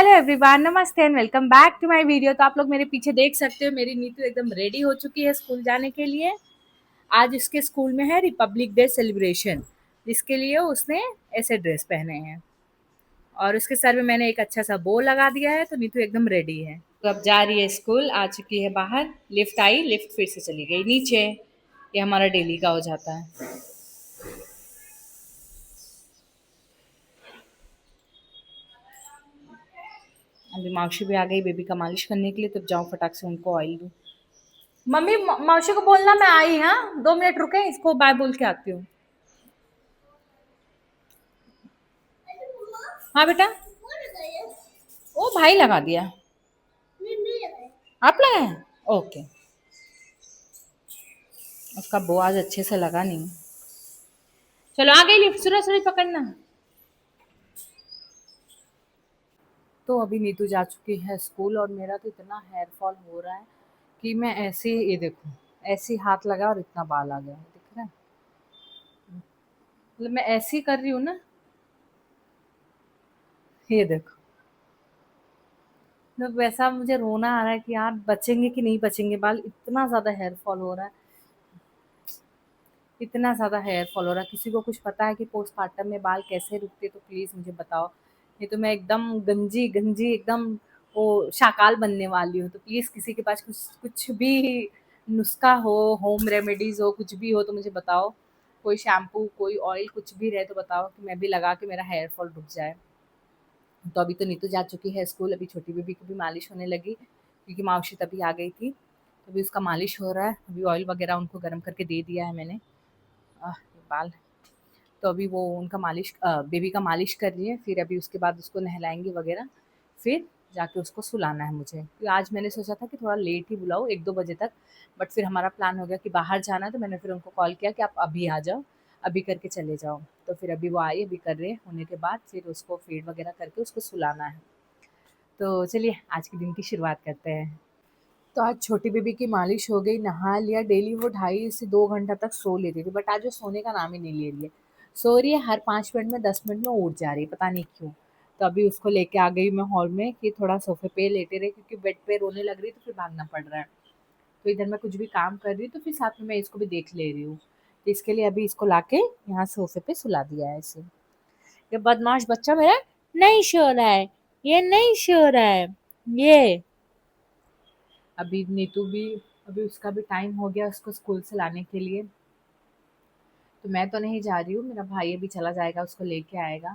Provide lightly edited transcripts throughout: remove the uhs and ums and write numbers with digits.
Hello everyone, नमस्ते and welcome back to my video. तो आप लोग मेरे पीछे देख सकते हो, मेरी नीतू एकदम रेडी हो चुकी है स्कूल जाने के लिए। आज इसके स्कूल में है रिपब्लिक डे सेलिब्रेशन, जिसके लिए उसने ऐसे ड्रेस पहने हैं और उसके सर में मैंने एक अच्छा सा बो लगा दिया है। तो नीतू एकदम रेडी है, तो अब जा रही है स्कूल। आ चुकी है बाहर, लिफ्ट आई, लिफ्ट फिर से चली गई नीचे। ये हमारा डेली का हो जाता है। अभी मौसी भी आ गई बेबी का मालिश करने के लिए, तब जाऊँ फटाक से उनको ऑयल दूँ। मम्मी मौसी को बोलना मैं आई। हाँ, 2 मिनट रुके, इसको बाय बोल के आती हूँ। हाँ बेटा, ओ भाई लगा दिया। आप लगाए? ओके। उसका बो आज अच्छे से लगा नहीं। चलो आ गई लिफ्ट, सुरा सुरी पकड़ना। तो अभी नीतू जा चुकी है स्कूल और मेरा तो इतना हेयर फॉल हो रहा है कि मैं ऐसे, ये देखो, ऐसे ही हाथ लगा और इतना बाल आ गया, दिख रहा है? मतलब मैं ऐसे ही कर रही हूँ ना, ये देखो। मतलब वैसा मुझे रोना आ रहा है कि यार बचेंगे कि नहीं बचेंगे बाल, इतना ज़्यादा हेयर फॉल हो रहा है। इतना ज़्यादा हेयर फॉल हो रहा है। किसी को कुछ पता है कि पोस्टमार्टम में बाल कैसे रुकते, तो प्लीज़ मुझे बताओ। नहीं तो मैं एकदम गंजी गंजी एकदम वो शाकाल बनने वाली हूँ। तो प्लीज़ किसी के पास कुछ कुछ भी नुस्खा हो, होम रेमेडीज़ हो, कुछ भी हो तो मुझे बताओ। कोई शैम्पू, कोई ऑयल, कुछ भी रहे तो बताओ कि मैं भी लगा के मेरा हेयर फॉल रुक जाए। तो अभी तो नीतू जा चुकी है स्कूल, अभी छोटी बेबी की भी मालिश होने लगी क्योंकि मौसी तभी आ गई थी। तो अभी उसका मालिश हो रहा है, अभी ऑयल वगैरह उनको गर्म करके दे दिया है मैंने। ये बाल, तो अभी वो उनका मालिश, बेबी का मालिश कर रही है। फिर अभी उसके बाद उसको नहलाएँगे वगैरह, फिर जाके उसको सुलाना है मुझे। क्योंकि आज मैंने सोचा था कि थोड़ा लेट ही बुलाऊँ 1-2 बजे तक, बट फिर हमारा प्लान हो गया कि बाहर जाना है, तो मैंने फिर उनको कॉल किया कि आप अभी आ जाओ, अभी करके चले जाओ। तो फिर अभी वो आई, अभी कर रहे हैं, होने के बाद फिर उसको फीड वगैरह करके उसको सुलाना है। तो चलिए आज के दिन की शुरुआत करते हैं। तो आज छोटी बेबी की मालिश हो गई, नहा लिया। डेली वो 2.5 से 2 घंटा तक सो लेती थी, बट आज वो सोने का नाम ही नहीं ले रही है। सो रही है, हर 5 मिनट में 10 मिनट में उठ जा रही है, पता नहीं क्यों। तो अभी उसको लेके आ गई मैं हॉल में कि थोड़ा सोफे पे लेटे रहे, क्योंकि बेड पे रोने लग रही है तो फिर भागना पड़ रहा है। तो इधर मैं कुछ भी काम कर रही हूँ तो फिर साथ में मैं इसको भी देख ले रही हूँ। तो इसके लिए अभी इसको लाके यहाँ सोफे पे सुला दिया है इसे। ये बदमाश बच्चा मेरा नहीं सो रहा है, ये नहीं सो रहा है ये। अभी नीतू भी, अभी उसका भी टाइम हो गया उसको स्कूल से लाने के लिए। तो मैं तो नहीं जा रही हूँ, मेरा भाई अभी चला जाएगा, उसको लेके आएगा।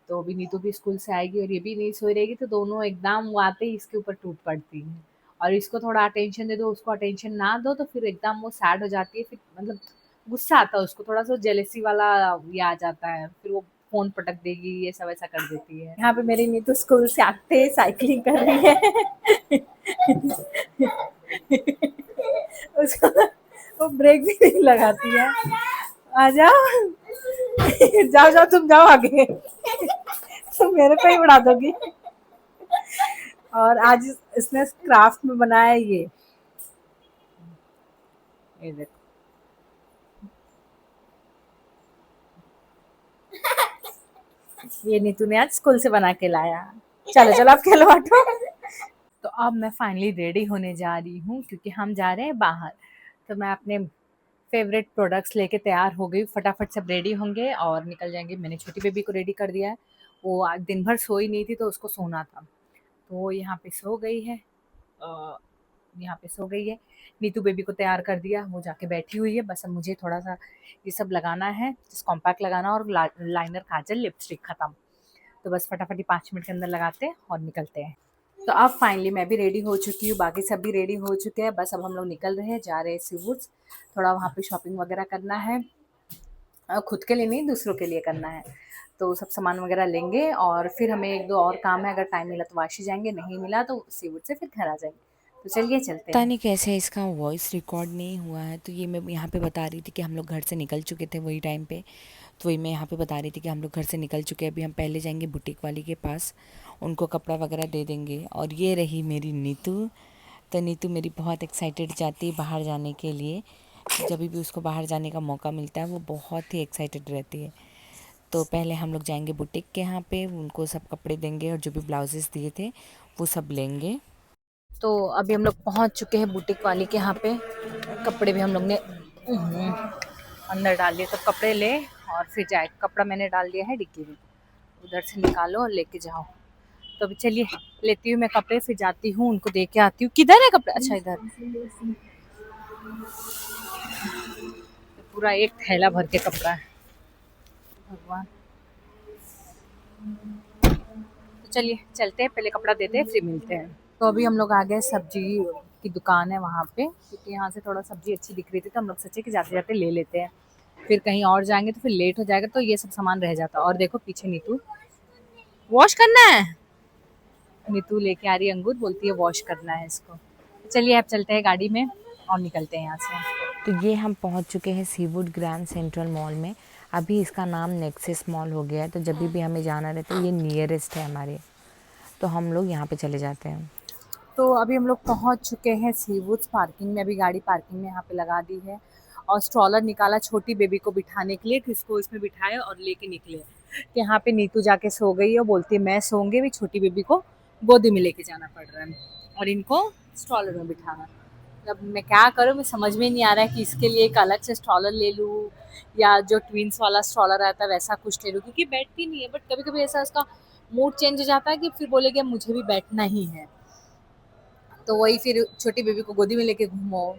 तो अभी नीतू भी स्कूल से आएगी और ये भी नहीं सोई रहेगी, तो दोनों एकदम वो आते ही इसके ऊपर टूट पड़ती हैं। और इसको थोड़ा अटेंशन दे दो, उसको अटेंशन ना दो तो फिर एकदम वो सैड हो जाती है। फिर मतलब गुस्सा आता है उसको, थोड़ा सा जेलेसी वाला ये आ जाता है, फिर वो फ़ोन पटक देगी, ये सब ऐसा कर देती है। यहाँ पे मेरी नीतू स्कूल से आते ही साइकिलिंग कर रही है। उसको वो ब्रेक भी नहीं लगाती है। आ जाओ। जाओ जाओ, तुम जाओ आगे। तुम मेरे को ही उड़ा दोगी। और आज इसने क्राफ्ट में बनाया है ये देखो। ये नीतू ने आज स्कूल से बना के लाया। चलो चलो आप खेलो बांटो। तो अब मैं फाइनली रेडी होने जा रही हूँ क्योंकि हम जा रहे हैं बाहर। तो मैं अपने फेवरेट प्रोडक्ट्स लेके तैयार हो गई, फटाफट सब रेडी होंगे और निकल जाएंगे। मैंने छोटी बेबी को रेडी कर दिया है, वो आज दिन भर सोई नहीं थी तो उसको सोना था। तो वो यहाँ पे सो गई है, अ, यहाँ पे सो गई है। नीतू बेबी को तैयार कर दिया, वो जाके बैठी हुई है। बस अब मुझे थोड़ा सा ये सब लगाना है, जस्ट कॉम्पैक्ट लगाना और लाइनर, काजल, लिपस्टिक खत्म। तो बस फटाफट ही 5 मिनट के अंदर लगाते हैं और निकलते हैं। तो अब फाइनली मैं भी रेडी हो चुकी हूँ, बाकी सब भी रेडी हो चुके हैं। बस अब हम लोग निकल रहे हैं, जा रहे हैं सीवुड्स। थोड़ा वहाँ पे शॉपिंग वगैरह करना है, खुद के लिए नहीं दूसरों के लिए करना है। तो सब सामान वगैरह लेंगे और फिर हमें 1-2 और काम है, अगर टाइम मिला तो वाशी जाएंगे, नहीं मिला तो सीवुड से फिर घर आ जाएंगे। तो चलिए चलते पता हैं। नहीं कैसे इसका वॉइस रिकॉर्ड नहीं हुआ है। तो ये मैं यहाँ पे बता रही थी कि हम लोग घर से निकल चुके थे वही टाइम पे। तो वही मैं यहाँ पे बता रही थी कि हम लोग घर से निकल चुके हैं। अभी हम पहले जाएंगे बुटीक वाली के पास, उनको कपड़ा वगैरह दे देंगे। और ये रही मेरी नीतू। तो नीतू मेरी बहुत एक्साइटेड जाती है बाहर जाने के लिए। जब भी उसको बाहर जाने का मौका मिलता है वो बहुत ही एक्साइटेड रहती है। तो पहले हम लोग जाएंगे बुटीक के यहाँ पे, उनको सब कपड़े देंगे और जो भी ब्लाउजेस दिए थे वो सब लेंगे। तो अभी हम लोग पहुंच चुके हैं बुटीक वाली के यहाँ पे। कपड़े भी हम लोग ने अंदर डाल दिए, तो कपड़े ले और फिर जाए। कपड़ा मैंने डाल दिया है डिक्की में, उधर से निकालो और लेके जाओ। तो अभी चलिए लेती हूँ मैं कपड़े, फिर जाती हूँ उनको दे के आती हूँ। किधर है कपड़े? अच्छा इधर। पूरा एक थैला भर के कपड़ा है, भगवान। तो चलिए चलते हैं, पहले कपड़ा देते हैं फिर मिलते हैं। तो अभी हम लोग आ गए, सब्जी की दुकान है वहाँ पे, क्योंकि यहाँ से थोड़ा सब्जी अच्छी दिख रही थी, तो हम लोग सोचे कि जाते जाते ले लेते हैं। फिर कहीं और जाएंगे तो फिर लेट हो जाएगा, तो ये सब सामान रह जाता। और देखो पीछे नीतू, वॉश करना है। नीतू लेके आ रही है अंगूर, बोलती है वॉश करना है इसको। तो चलिए अब चलते हैं गाड़ी में और निकलते हैं यहाँ से। तो ये हम पहुंच चुके हैं सीवुड ग्रैंड सेंट्रल मॉल में। अभी इसका नाम नेक्सस मॉल हो गया है, तो जब भी हमें जाना रहता है ये नियरेस्ट है हमारे, तो हम लोग यहाँ पे चले जाते हैं। तो अभी हम लोग पहुंच चुके हैं सीवुड्स पार्किंग में। अभी गाड़ी पार्किंग में यहाँ पे लगा दी है, और स्ट्रॉलर निकाला छोटी बेबी को बिठाने के लिए, कि इसको इसमें बिठाए और लेके निकले। तो यहाँ पे नीतू जाके सो गई है, बोलती है मैं सोऊंगी, भी छोटी बेबी को गोदी में लेके जाना पड़ रहा है और इनको स्ट्रॉलर में बिठाना। अब मैं क्या करूँ, मैं समझ में नहीं आ रहा है कि इसके लिए एक अलग से स्ट्रॉलर ले लूँ, या जो ट्विंस वाला स्ट्रॉलर आता है वैसा कुछ ले लूँ, क्योंकि बैठती नहीं है। बट कभी कभी ऐसा उसका मूड चेंज हो जाता है कि फिर बोलेगी अब मुझे भी बैठना ही है। तो वही फिर छोटी बेबी को गोदी में लेके घूमो,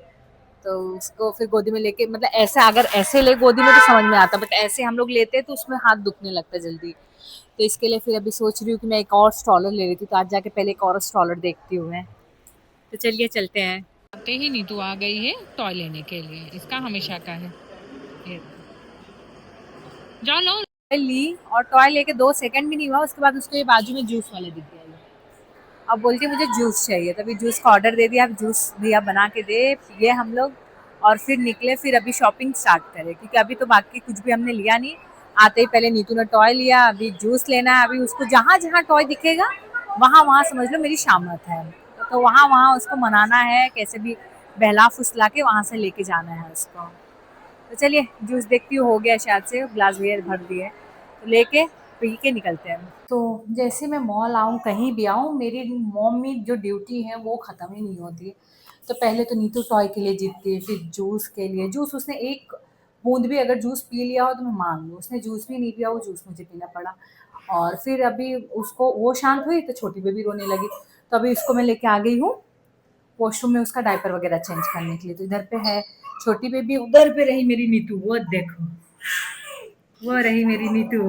तो उसको फिर गोदी में लेके, मतलब ऐसे अगर ऐसे ले गोदी में तो समझ में आता, बट ऐसे हम लोग लेते हैं तो उसमें हाथ दुखने लगता है जल्दी। तो इसके लिए फिर अभी सोच रही हूँ कि मैं एक और स्ट्रॉलर ले लेती हूँ, तो आज जाके पहले एक और स्ट्रॉलर देखती हूँ मैं। तो चलिए चलते हैं। आते ही नीतू आ गई है टॉय लेने के लिए, इसका हमेशा का है। ये जाओ लो। ली और टॉय लेके 2 सेकंड भी नहीं हुआ, उसके बाद उसको ये बाजू में जूस वाले दिख गया। अब बोलती है मुझे जूस चाहिए, तभी जूस का ऑर्डर दे दिया। अब जूस भैया बना के दे, पिए हम लोग और फिर निकले, फिर अभी शॉपिंग स्टार्ट करें, क्योंकि अभी तो बाकी कुछ भी हमने लिया नहीं। आते ही पहले नीतू ने टॉय लिया, अभी जूस लेना है। अभी उसको जहाँ जहाँ टॉय दिखेगा वहाँ वहाँ समझ लो मेरी शामत है, तो वहाँ वहाँ उसको मनाना है, कैसे भी बहला फुसला के वहाँ से लेके जाना है उसको। तो चलिए जूस देखती हूँ, हो गया शायद से, ग्लास भैया भर दिए, तो लेके पी के निकलते हैं। तो जैसे मैं मॉल आऊँ, कहीं भी आऊँ, मेरी मॉम जो ड्यूटी है वो ख़त्म ही नहीं होती। तो पहले तो नीतू टॉय के लिए जीतती है, फिर जूस के लिए। जूस उसने एक बूंद भी अगर जूस पी लिया हो तो मैं मान लूँ, उसने जूस भी नहीं पिया, वो जूस मुझे पीना पड़ा। और फिर अभी उसको वो शांत हुई तो छोटी बेबी रोने लगी, तो अभी उसको मैं लेके आ गई हूँ वॉशरूम में उसका डायपर वगैरह चेंज करने के लिए। तो इधर पे है छोटी बेबी, उधर पे रही मेरी नीतू, वो देखो, वो रही मेरी नीतू।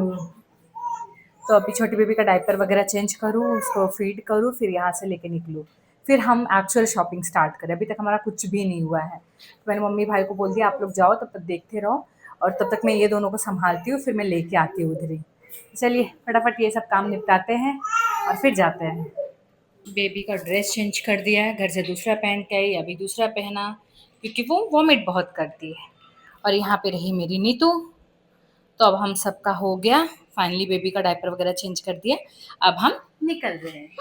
तो अभी छोटी बेबी का डायपर वगैरह चेंज करूँ, उसको फीड करूँ, फिर यहाँ से लेके निकलूँ, फिर हम एक्चुअल शॉपिंग स्टार्ट करें। अभी तक हमारा कुछ भी नहीं हुआ है, तो मैंने मम्मी भाई को बोल दिया आप लोग जाओ, तब तक देखते रहो, और तब तक मैं ये दोनों को संभालती हूँ, फिर मैं लेके आती हूँ उधर ही। चलिए फटाफट ये सब काम निपटाते हैं और फिर जाते हैं। बेबी का ड्रेस चेंज कर दिया है, घर से दूसरा पहन के आई, अभी दूसरा पहना, क्योंकि वो वॉमिट बहुत करती है। और यहाँ पे रही मेरी नीतू। तो अब हम सबका हो गया, फाइनली बेबी का डायपर वगैरह चेंज कर दिया, अब हम निकल रहे हैं।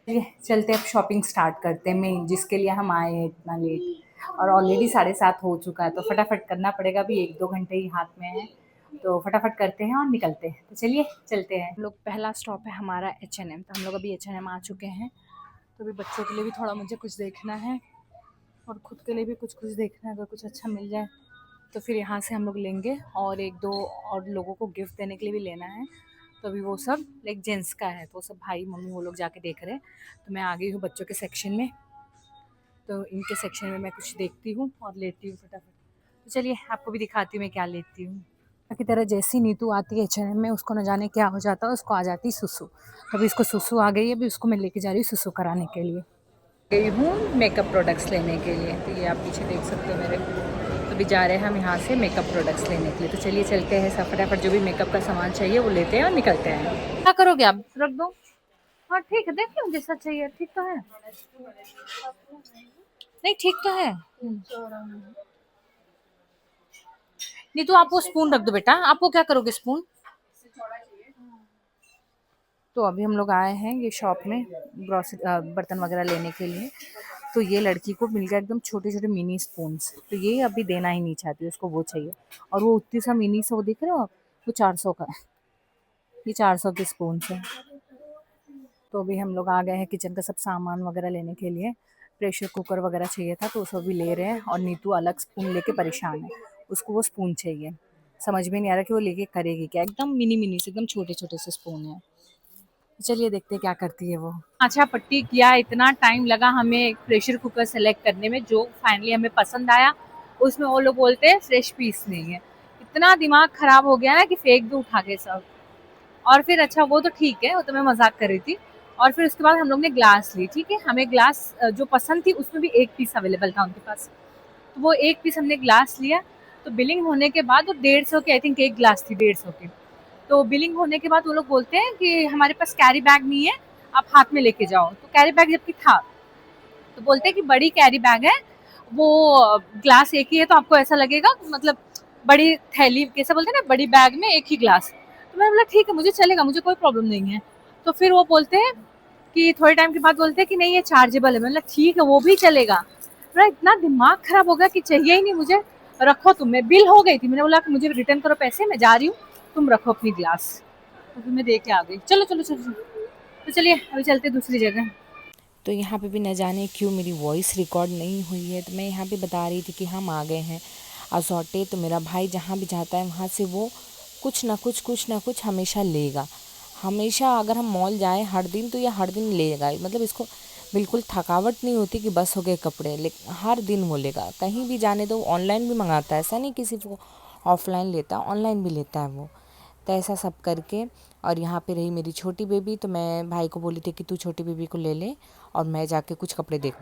चलिए चलते अब शॉपिंग स्टार्ट करते हैं, मैं जिसके लिए हम आए हैं इतना लेट, और ऑलरेडी 7:30 हो चुका है, तो फटाफट करना पड़ेगा, अभी 1-2 घंटे ही हाथ में है, तो फटाफट करते हैं और निकलते हैं। तो चलिए चलते हैं। हम लोग पहला स्टॉप है हमारा H&M, तो हम लोग अभी H&M आ चुके हैं। तो अभी बच्चों के लिए भी थोड़ा मुझे कुछ देखना है, और खुद के लिए भी कुछ कुछ देखना है, अगर कुछ अच्छा मिल जाए तो फिर यहाँ से हम लोग लेंगे, और 1-2 और लोगों को गिफ्ट देने के लिए भी लेना है। तो अभी वो सब लाइक जेंट्स का है, तो सब भाई मम्मी वो लोग जाके देख रहे हैं, तो मैं आ गई हूँ बच्चों के सेक्शन में। तो इनके सेक्शन में मैं कुछ देखती हूँ और लेती हूँ फटाफट। तो चलिए आपको भी दिखाती हूँ मैं क्या लेती हूँ। की तरह जैसी नीतू आती है H&M में, उसको न जाने क्या हो जाता है, उसको आ जाती सुसु। तो अभी इसको सुसु आ गई है, अभी उसको मैं लेके जा रही हूँ सुसु कराने के लिए। गई हूँ मेकअप प्रोडक्ट्स लेने के लिए, तो ये आप पीछे देख सकते हो मेरे। तो अभी जा रहे हैं हम यहाँ से मेकअप प्रोडक्ट्स लेने के लिए। तो चलिए चलते हैं, सब फटाफट जो भी मेकअप का सामान चाहिए वो लेते हैं और निकलते हैं। क्या करोगे आप, रख दो। हाँ ठीक है, देख लो जैसा चाहिए, ठीक तो है। नहीं ठीक तो है। नहीं तो आप वो स्पून रख दो बेटा, आप वो क्या करोगे स्पून। तो अभी हम लोग आए हैं ये शॉप में ग्रॉसरी बर्तन वगैरह लेने के लिए। तो ये लड़की को मिल गया एकदम छोटे-छोटे मिनी स्पून्स, तो ये अभी देना ही नहीं चाहती, उसको वो चाहिए और वो उतनी सा मिनी सा वो देख रहे हो आप? वो 400 का है, ये 400 के स्पून्स हैं। तो अभी हम लोग आ गए हैं किचन का सब सामान वगैरह लेने के लिए। प्रेशर कुकर वगैरह चाहिए था तो उसको भी ले रहे हैं और नीतू अलग स्पून लेके परेशान है। उसको वो स्पून चाहिए। समझ में नहीं आ रहा कि वो लेके करेगी क्या? एकदम मिनी-मिनी से एकदम छोटे-छोटे से स्पून हैं। चलिए देखते हैं क्या करती है वो। अच्छा पट्टी किया, इतना टाइम लगा हमें एक प्रेशर कुकर सेलेक्ट करने में जो फाइनली हमें पसंद आया। उसमें वो लोग बोलते हैं फ्रेश पीस नहीं है। इतना दिमाग खराब हो गया ना कि फेंक दो उठा के सब। और फिर अच्छा वो तो ठीक है, वो तो मैं मजाक कर रही थी। और फिर उसके बाद हम लोग ने ग्लास ली, ठीक है, हमें ग्लास जो पसंद थी उसमें भी एक पीस अवेलेबल था उनके पास, तो वो एक पीस हमने ग्लास लिया। तो बिलिंग होने के बाद वो 150 की आई थिंक एक ग्लास थी, 150 की। तो बिलिंग होने के बाद वो लोग बोलते हैं कि हमारे पास कैरी बैग नहीं है, आप हाथ में लेके जाओ। तो कैरी बैग जबकि था, तो बोलते हैं कि बड़ी कैरी बैग है, वो ग्लास एक ही है, तो आपको ऐसा लगेगा मतलब बड़ी थैली कैसे बोलते हैं ना, बड़ी बैग में एक ही ग्लास। तो मैं बोला ठीक है, मुझे चलेगा, मुझे कोई प्रॉब्लम नहीं है। तो फिर वो बोलते हैं कि थोड़े टाइम के बाद बोलते हैं कि नहीं ये चार्जेबल है। मतलब ठीक है वो भी चलेगा। मेरा इतना दिमाग खराब हो गया कि चाहिए ही नहीं मुझे, रखो तुम। मैं बिल हो गई थी, मैंने बोला कि मुझे रिटर्न करो पैसे, मैं जा रही हूँ, तुम रखो अपनी ग्लास। तो फिर मैं दे के आ गई। चलो चलो चलो चलो। तो चलिए अभी चलते दूसरी जगह। तो यहाँ पे भी न जाने क्यों मेरी वॉइस रिकॉर्ड नहीं हुई है। तो मैं यहाँ पे बता रही थी कि हम आ गए हैं असौटे। तो मेरा भाई जहाँ भी जाता है वहाँ से वो कुछ ना कुछ हमेशा लेगा। हमेशा अगर हम मॉल जाएं हर दिन तो ये हर दिन लेगा। मतलब इसको बिल्कुल थकावट नहीं होती कि बस हो गए कपड़े, लेकिन हर दिन वो लेगा। कहीं भी जाने दो, ऑनलाइन भी मंगाता है, ऐसा नहीं किसी को ऑफलाइन लेता, ऑनलाइन भी लेता है वो। तो ऐसा सब करके, और यहाँ पे रही मेरी छोटी बेबी। तो मैं भाई को बोली थी कि तू छोटी बेबी को ले ले और मैं जाके कुछ कपड़े देख।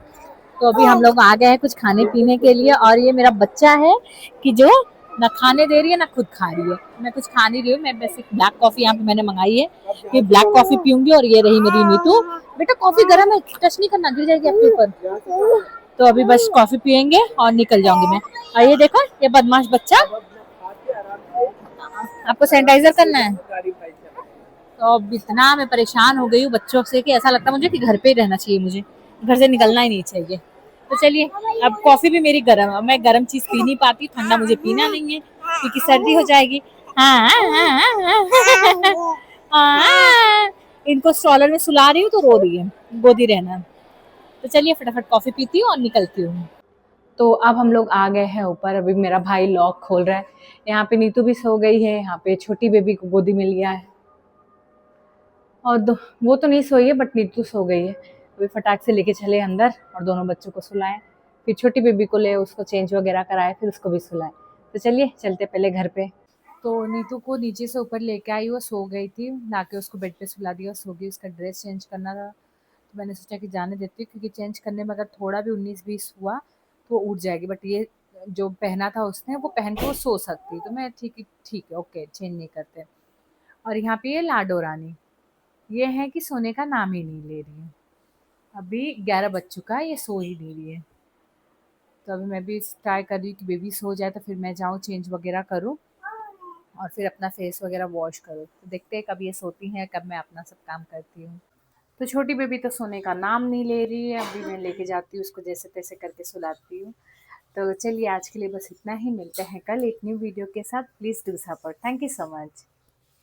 तो अभी हम लोग आ गए हैं कुछ खाने पीने के लिए और ये मेरा बच्चा है कि जो ना खाने दे रही है ना खुद खा रही है। मैं कुछ खा नहीं रही हूँ, मैं बस एक ब्लैक कॉफी यहाँ पे मैंने मंगाई है, ये ब्लैक कॉफी पीऊंगी। और ये रही मेरी नीतू। बेटा कॉफी गर्म है, टच नहीं करना, गिर जाएगी आपके ऊपर। तो अभी बस कॉफी पियेंगे और निकल जाऊंगी मैं। और ये देखो ये बदमाश बच्चा, आपको सैनिटाइजर करना है। तो अब इतना मैं परेशान हो गई हूँ बच्चों से कि ऐसा लगता है मुझे कि घर पे ही रहना चाहिए, मुझे घर से निकलना ही नहीं चाहिए। तो चलिए, अब कॉफी भी मेरी गर्म है, मैं गर्म चीज पी नहीं पाती, ठंडा मुझे पीना नहीं है क्योंकि सर्दी हो जाएगी। हाँ हाँ हाँ हाँ। इनको स्ट्रॉलर में सुला रही हूँ तो रो रही है, गोदी रहना। तो चलिए फटाफट कॉफी पीती हूँ और निकलती हूँ। तो अब हम लोग आ गए हैं ऊपर। अभी मेरा भाई लॉक खोल रहा है। यहाँ पे नीतू भी सो गई है, यहाँ पे छोटी बेबी को गोदी मिल गया है और वो तो नहीं सोई है बट नीतू सो गई है। अभी फटाक से लेके चले अंदर और दोनों बच्चों को सुलाएं, फिर छोटी बेबी को ले उसको चेंज वगैरह कराए, फिर उसको भी सुलाएं। तो चलिए चलते पहले घर पे। तो नीतू को नीचे से ऊपर लेके आई, वो सो गई थी, लाके उसको बेड पे सुला दिया, सो गई। उसका ड्रेस चेंज करना था तो मैंने सोचा कि जाने देती हूँ क्योंकि चेंज करने में अगर थोड़ा भी 19-20 हुआ तो वो उठ जाएगी। बट ये जो पहना था उसने वो पहन के वो सो सकती, तो मैं ठीक है ओके चेंज नहीं करते। और यहाँ पे ये लाडो रानी, ये है कि सोने का नाम ही नहीं ले रही है। अभी 11 बज चुका है, ये सो ही नहीं रही है। तो अभी मैं भी ट्राई कर रही हूँ कि बेबी सो जाए तो फिर मैं जाऊँ चेंज वगैरह करूँ और फिर अपना फेस वगैरह वॉश करूँ। तो देखते हैं कब ये सोती हैं, कब मैं अपना सब काम करती हूँ। तो छोटी बेबी तो सोने का नाम नहीं ले रही है। अभी मैं लेके जाती हूँ उसको, जैसे तैसे करके सुलाती हूँ। तो चलिए आज के लिए बस इतना ही, मिलते हैं कल एक न्यू वीडियो के साथ। Please do support. Thank you so much.